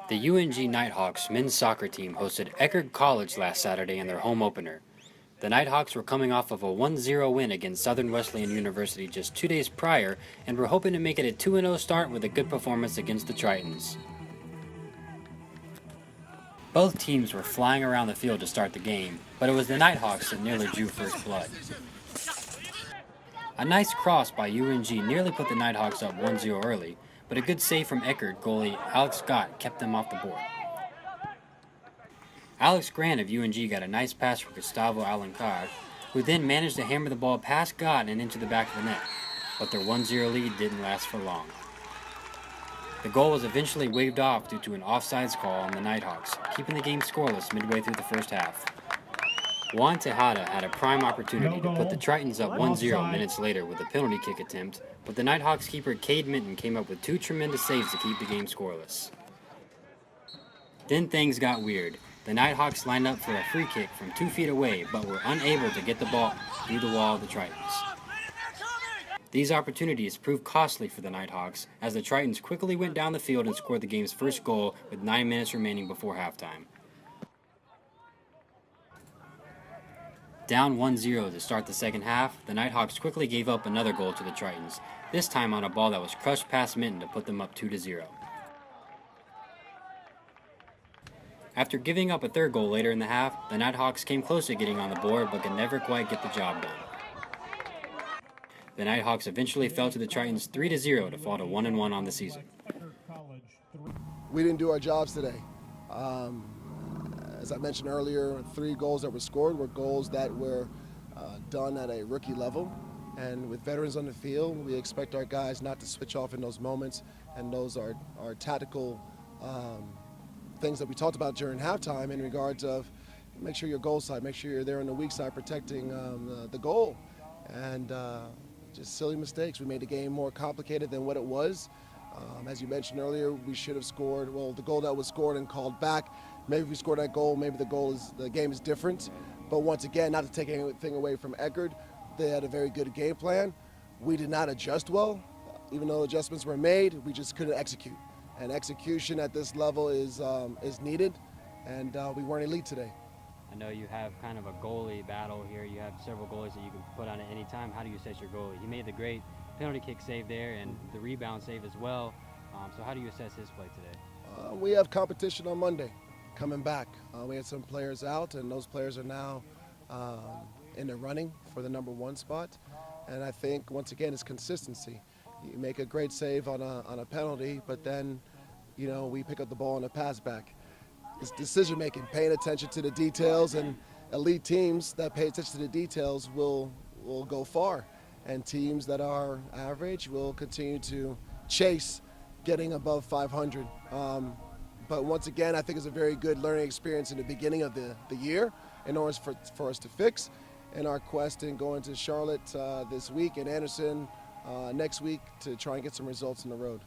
The UNG Nighthawks men's soccer team hosted Eckerd College last Saturday in their home opener. The Nighthawks were coming off of a 1-0 win against Southern Wesleyan University just 2 days prior and were hoping to make it a 2-0 start with a good performance against the Tritons. Both teams were flying around the field to start the game, but it was the Nighthawks that nearly drew first blood. A nice cross by UNG nearly put the Nighthawks up 1-0 early, but a good save from Eckerd goalie Alex Scott kept them off the board. Alex Grant of UNG got a nice pass from Gustavo Alencar, who then managed to hammer the ball past Gott and into the back of the net, but their 1-0 lead didn't last for long. The goal was eventually waved off due to an offsides call on the Nighthawks, keeping the game scoreless midway through the first half. Juan Tejada had a prime opportunity to put the Tritons up 1-0 minutes later with a penalty kick attempt, but the Nighthawks keeper Cade Minton came up with two tremendous saves to keep the game scoreless. Then things got weird. The Nighthawks lined up for a free kick from 2 feet away, but were unable to get the ball through the wall of the Tritons. These opportunities proved costly for the Nighthawks, as the Tritons quickly went down the field and scored the game's first goal with 9 minutes remaining before halftime. Down 1-0 to start the second half, the Nighthawks quickly gave up another goal to the Tritons, this time on a ball that was crushed past Minton to put them up 2-0. After giving up a third goal later in the half, the Nighthawks came close to getting on the board but could never quite get the job done. The Nighthawks eventually fell to the Tritons 3-0 to fall to 1-1 on the season. We didn't do our jobs today. As I mentioned earlier, 3 goals that were scored were goals that were done at a rookie level. And with veterans on the field, we expect our guys not to switch off in those moments. And those are tactical things that we talked about during halftime in regards of make sure your goal side, make sure you're there on the weak side protecting the goal. And just silly mistakes. We made the game more complicated than what it was. As you mentioned earlier, we should have scored, well, the goal that was scored and called back. Maybe if we scored that goal, maybe the game is different. But once again, not to take anything away from Eckerd, they had a very good game plan. We did not adjust well. Even though adjustments were made, we just couldn't execute. And execution at this level is needed, and we weren't elite today. I know you have kind of a goalie battle here. You have several goalies that you can put on at any time. How do you assess your goalie? He made the great penalty kick save there and the rebound save as well. So how do you assess his play today? We have competition on Monday coming back. We had some players out, and those players are now in the running for the #1 spot. And I think, once again, it's consistency. You make a great save on a penalty, but then, we pick up the ball on a pass back. It's decision-making, paying attention to the details, and elite teams that pay attention to the details will go far. And teams that are average will continue to chase getting above 500. But once again, I think it's a very good learning experience in the beginning of the year in order for us to fix. In our quest in going to Charlotte this week and Anderson next week to try and get some results on the road.